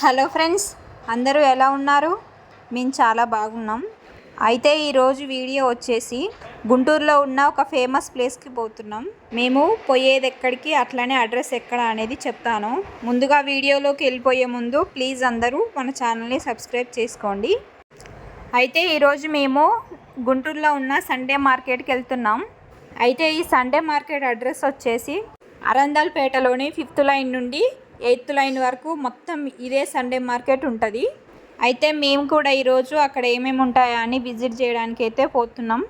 Hello friends, అందరూ ఎలా ఉన్నారు? మేము చాలా బాగున్నాం. అయితే ఈరోజు వీడియో వచ్చేసి గుంటూరులో ఉన్న ఒక ఫేమస్ ప్లేస్కి పోతున్నాం. మేము పోయేది ఎక్కడికి, అట్లనే అడ్రస్ ఎక్కడ అనేది చెప్తాను. ముందుగా వీడియోలోకి వెళ్ళిపోయే ముందు ప్లీజ్ అందరూ మన ఛానల్ని సబ్స్క్రైబ్ చేసుకోండి. అయితే ఈరోజు మేము గుంటూరులో ఉన్న సండే మార్కెట్కి వెళ్తున్నాం. అయితే ఈ సండే మార్కెట్ అడ్రస్ వచ్చేసి అరందల్పేటలోని 5th లైన్ నుండి 8th లైన్ వరకు మొత్తం ఇదే సండే మార్కెట్ ఉంటుంది. అయితే మేము కూడా ఈరోజు అక్కడ ఏమేమి ఉంటాయో అని విజిట్ చేయడానికి అయితే పోతున్నాం.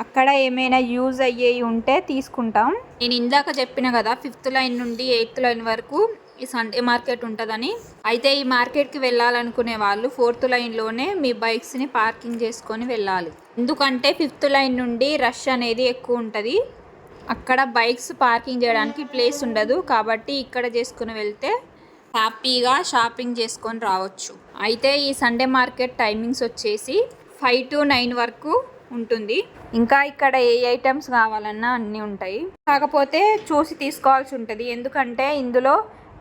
అక్కడ ఏమైనా యూజ్ అయ్యేవి ఉంటే తీసుకుంటాం. నేను ఇందాక చెప్పిన కదా 5th లైన్ నుండి 8th లైన్ వరకు ఈ సండే మార్కెట్ ఉంటుందని. అయితే ఈ మార్కెట్కి వెళ్ళాలనుకునే వాళ్ళు 4th లైన్లోనే మీ బైక్స్ని పార్కింగ్ చేసుకొని వెళ్ళాలి. ఎందుకంటే 5th లైన్ నుండి రష్ అనేది ఎక్కువ ఉంటుంది. అక్కడ బైక్స్ పార్కింగ్ చేయడానికి ప్లేస్ ఉండదు. కాబట్టి ఇక్కడ చేసుకుని వెళ్తే హ్యాపీగా షాపింగ్ చేసుకొని రావచ్చు. అయితే ఈ సండే మార్కెట్ టైమింగ్స్ వచ్చేసి 5 to 9 వరకు ఉంటుంది. ఇంకా ఇక్కడ ఏ ఐటమ్స్ కావాలన్నా అన్నీ ఉంటాయి. కాకపోతే చూసి తీసుకోవాల్సి ఉంటుంది. ఎందుకంటే ఇందులో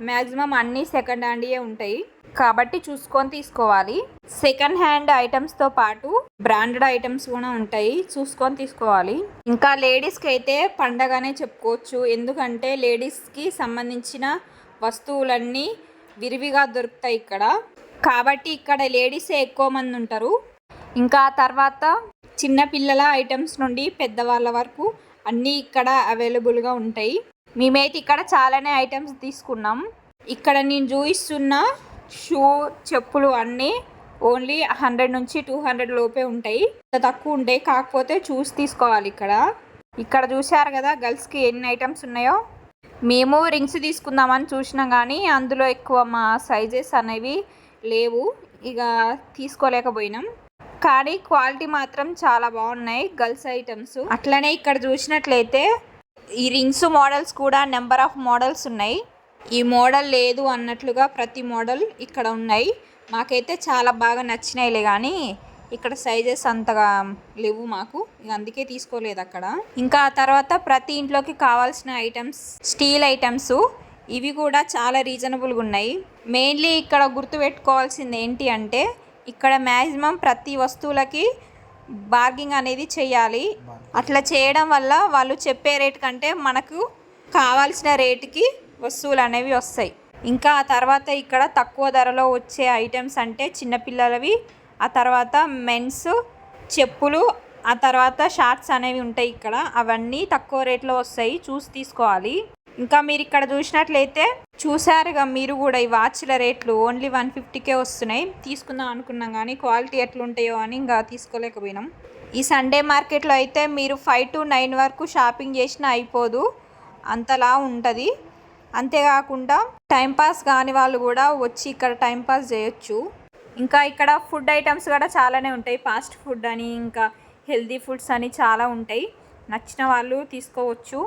మ్యాక్సిమం అన్నీ సెకండ్ హ్యాండ్యే ఉంటాయి. కాబట్టి చూసుకొని తీసుకోవాలి. సెకండ్ హ్యాండ్ ఐటమ్స్తో పాటు బ్రాండెడ్ ఐటమ్స్ కూడా ఉంటాయి, చూసుకొని తీసుకోవాలి. ఇంకా లేడీస్కి అయితే పండగనే చెప్పుకోవచ్చు. ఎందుకంటే లేడీస్కి సంబంధించిన వస్తువులన్నీ విరివిగా దొరుకుతాయి ఇక్కడ. కాబట్టి ఇక్కడ లేడీసే ఎక్కువ మంది ఉంటారు. ఇంకా తర్వాత చిన్నపిల్లల ఐటమ్స్ నుండి పెద్దవాళ్ళ వరకు అన్నీ ఇక్కడ అవైలబుల్గా ఉంటాయి. మేమైతే ఇక్కడ చాలానే ఐటమ్స్ తీసుకున్నాం. ఇక్కడ నేను చూపిస్తున్న షూ, చెప్పులు అన్నీ ఓన్లీ 100 నుంచి 200 లోపే ఉంటాయి. తక్కువ ఉంటాయి. కాకపోతే చూసి తీసుకోవాలి. ఇక్కడ చూశారు కదా గర్ల్స్కి ఎన్ని ఐటమ్స్ ఉన్నాయో. మేము రింగ్స్ తీసుకుందామని చూసినాం కానీ అందులో ఎక్కువ మా సైజెస్ అనేవి లేవు. ఇక తీసుకోలేకపోయినాం. కానీ క్వాలిటీ మాత్రం చాలా బాగున్నాయి గర్ల్స్ ఐటమ్స్. అట్లనే ఇక్కడ చూసినట్లయితే ఈ రింగ్స్ మోడల్స్ కూడా నెంబర్ ఆఫ్ మోడల్స్ ఉన్నాయి. ఈ మోడల్ లేదు అన్నట్లుగా ప్రతి మోడల్ ఇక్కడ ఉన్నాయి. మాకైతే చాలా బాగా నచ్చినాయిలే కానీ ఇక్కడ సైజెస్ అంతగా లేవు మాకు. అందుకే తీసుకోలేదు అక్కడ. ఇంకా తర్వాత ప్రతి ఇంట్లోకి కావాల్సిన ఐటమ్స్, స్టీల్ ఐటమ్స్, ఇవి కూడా చాలా రీజనబుల్గా ఉన్నాయి. మెయిన్లీ ఇక్కడ గుర్తుపెట్టుకోవాల్సింది ఏంటి అంటే ఇక్కడ మ్యాక్సిమం ప్రతి వస్తువులకి బార్గింగ్ అనేది చేయాలి. అట్లా చేయడం వల్ల వాళ్ళు చెప్పే రేట్ కంటే మనకు కావాల్సిన రేటుకి వస్తువులు అనేవి వస్తాయి. ఇంకా ఆ తర్వాత ఇక్కడ తక్కువ ధరలో వచ్చే ఐటమ్స్ అంటే చిన్నపిల్లలవి, ఆ తర్వాత మెన్స్ చెప్పులు, ఆ తర్వాత షార్ట్స్ అనేవి ఉంటాయి ఇక్కడ. అవన్నీ తక్కువ రేట్లో వస్తాయి, చూసి తీసుకోవాలి. ఇంకా మీరు ఇక్కడ చూసినట్లయితే చూసారుగా మీరు కూడా ఈ వాచ్ల రేట్లు ఓన్లీ 150కే వస్తున్నాయి. తీసుకుందాం అనుకున్నాం కానీ క్వాలిటీ ఎట్లుంటాయో అని ఇంకా తీసుకోలేకపోయినాం. ఈ సండే మార్కెట్లో అయితే మీరు 5 to 9 వరకు షాపింగ్ చేసినా అయిపోదు, అంతలా ఉంటుంది. అంతేకాకుండా టైంపాస్ కాని వాళ్ళు కూడా వచ్చి ఇక్కడ టైంపాస్ చేయొచ్చు. ఇంకా ఇక్కడ ఫుడ్ ఐటమ్స్ కూడా చాలానే ఉంటాయి. ఫాస్ట్ ఫుడ్ అని, ఇంకా హెల్దీ ఫుడ్స్ అని చాలా ఉంటాయి. నచ్చిన వాళ్ళు తీసుకోవచ్చు.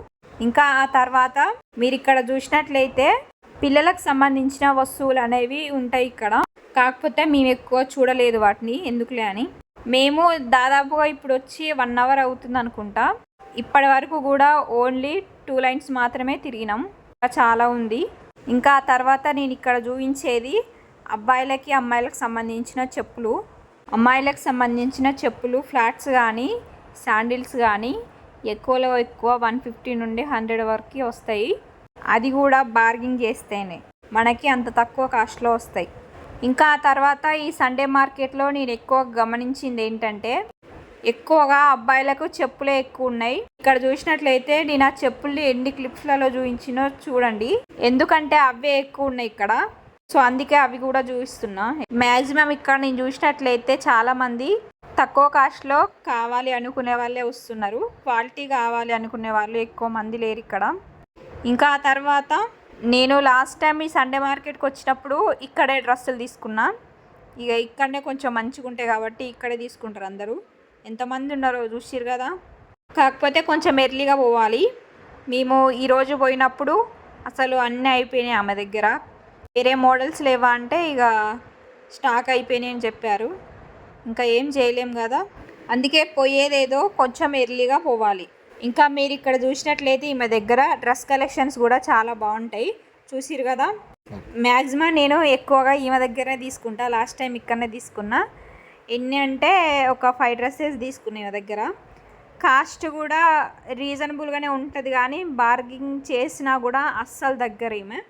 ఇంకా ఆ తర్వాత మీరు ఇక్కడ చూసినట్లయితే పిల్లలకు సంబంధించిన వస్తువులు అనేవి ఉంటాయి ఇక్కడ. కాకపోతే మేము ఎక్కువ చూడలేదు వాటిని, ఎందుకులే అని. మేము దాదాపుగా ఇప్పుడు వచ్చి 1 hour అవుతుంది అనుకుంటా. ఇప్పటి వరకు కూడా ఓన్లీ 2 lines మాత్రమే తిరిగినాం. చాలా ఉంది. ఇంకా ఆ తర్వాత నేను ఇక్కడ చూపించేది అబ్బాయిలకి అమ్మాయిలకు సంబంధించిన చెప్పులు. అమ్మాయిలకు సంబంధించిన చెప్పులు ఫ్లాట్స్ కానీ శాండిల్స్ కానీ ఎక్కువలో ఎక్కువ 150 నుండి 100 వరకు వస్తాయి. అది కూడా బార్గింగ్ చేస్తేనే మనకి అంత తక్కువ కాస్ట్లో వస్తాయి. ఇంకా ఆ తర్వాత ఈ సండే మార్కెట్లో నేను ఎక్కువ గమనించింది ఏంటంటే ఎక్కువగా అబ్బాయిలకు చెప్పులే ఎక్కువ ఉన్నాయి. ఇక్కడ చూసినట్లయితే నేను ఆ చెప్పుల్ని ఎన్ని క్లిప్స్లలో చూపించినో చూడండి. ఎందుకంటే అవే ఎక్కువ ఉన్నాయి ఇక్కడ. సో అందుకే అవి కూడా చూపిస్తున్నా. మ్యాక్సిమం ఇక్కడ నేను చూసినట్లయితే చాలామంది తక్కువ కాస్ట్లో కావాలి అనుకునే వాళ్ళే వస్తున్నారు. క్వాలిటీ కావాలి అనుకునే వాళ్ళు ఎక్కువ మంది లేరు ఇక్కడ. ఇంకా ఆ తర్వాత నేను లాస్ట్ టైం ఈ సండే మార్కెట్కి వచ్చినప్పుడు ఇక్కడే డ్రెస్సులు తీసుకున్నా. ఇక ఇక్కడనే కొంచెం మంచిగా ఉంటాయి కాబట్టి ఇక్కడే తీసుకుంటారు అందరూ. ఎంతమంది ఉన్నారో చూసిరు కదా. కాకపోతే కొంచెం ఎర్లీగా పోవాలి. మేము ఈరోజు పోయినప్పుడు అసలు అన్నీ అయిపోయినాయి ఆమె దగ్గర. వేరే మోడల్స్ లేవా అంటే ఇక స్టాక్ అయిపోయినాయి అని చెప్పారు. ఇంకా ఏం చేయలేం కదా. అందుకే పోయేదేదో కొంచెం ఎర్లీగా పోవాలి. ఇంకా మీరు ఇక్కడ చూసినట్లయితే ఈమె దగ్గర డ్రెస్ కలెక్షన్స్ కూడా చాలా బాగుంటాయి. చూసిరు కదా. మ్యాక్సిమం నేను ఎక్కువగా ఈమె దగ్గరే తీసుకుంటా. లాస్ట్ టైం ఇక్కడనే తీసుకున్నా. ఎన్ని అంటే ఒక 5 డ్రెస్సెస్ తీసుకున్నా ఈమె దగ్గర. కాస్ట్ కూడా రీజనబుల్గానే ఉంటుంది, కానీ బార్గింగ్ చేసినా కూడా అస్సలు దగ్గర ఈమె.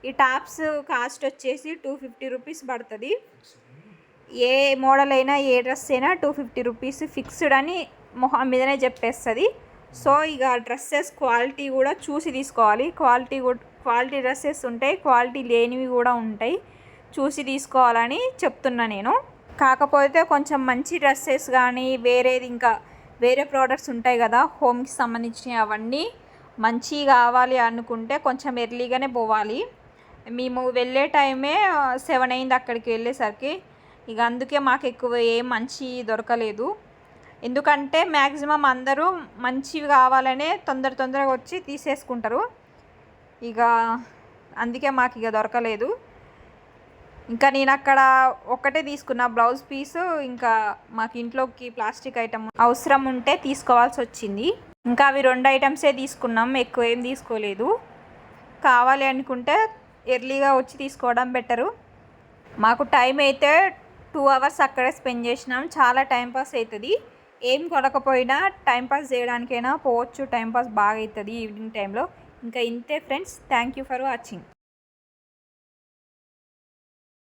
ఈ టాప్స్ కాస్ట్ వచ్చేసి 250 రూపీస్ పడుతుంది. ఏ మోడల్ అయినా ఏ డ్రెస్ అయినా 250 రూపీస్ ఫిక్స్డ్ అని మొహం మీదనే చెప్పేస్తుంది. సో ఇక డ్రెస్సెస్ క్వాలిటీ కూడా చూసి తీసుకోవాలి. క్వాలిటీ డ్రెస్సెస్ ఉంటాయి, క్వాలిటీ లేనివి కూడా ఉంటాయి. చూసి తీసుకోవాలని చెప్తున్నా నేను. కాకపోతే కొంచెం మంచి డ్రెస్సెస్ కానీ వేరే ప్రోడక్ట్స్ ఉంటాయి కదా హోమ్కి సంబంధించినవి, అవన్నీ మంచి కావాలి అనుకుంటే కొంచెం ఎర్లీగానే పోవాలి. మేము వెళ్ళే టైమే 7 అయింది అక్కడికి వెళ్ళేసరికి. ఇక అందుకే మాకు ఎక్కువ ఏం మంచి దొరకలేదు. ఎందుకంటే మ్యాక్సిమం అందరూ మంచివి కావాలనే తొందరగా వచ్చి తీసేసుకుంటారు. ఇక అందుకే మాకు ఇక దొరకలేదు. ఇంకా నేను అక్కడ ఒక్కటే తీసుకున్న బ్లౌజ్ పీసు. ఇంకా మాకు ఇంట్లోకి ప్లాస్టిక్ ఐటమ్ అవసరం ఉంటే తీసుకోవాల్సి వచ్చింది. ఇంకా అవి 2 ఐటమ్సే తీసుకున్నాం, ఎక్కువ ఏం తీసుకోలేదు. కావాలి అనుకుంటే ఎర్లీగా వచ్చి తీసుకోవడం బెటరు. మాకు టైం అయితే 2 అవర్స్ అక్కడే స్పెండ్ చేసినాం. చాలా టైంపాస్ అవుతుంది. ఏం కొనకపోయినా టైంపాస్ చేయడానికైనా పోవచ్చు. టైంపాస్ బాగా అవుతుంది ఈవినింగ్ టైంలో. ఇంకా ఇంతే friends. Thank you for watching.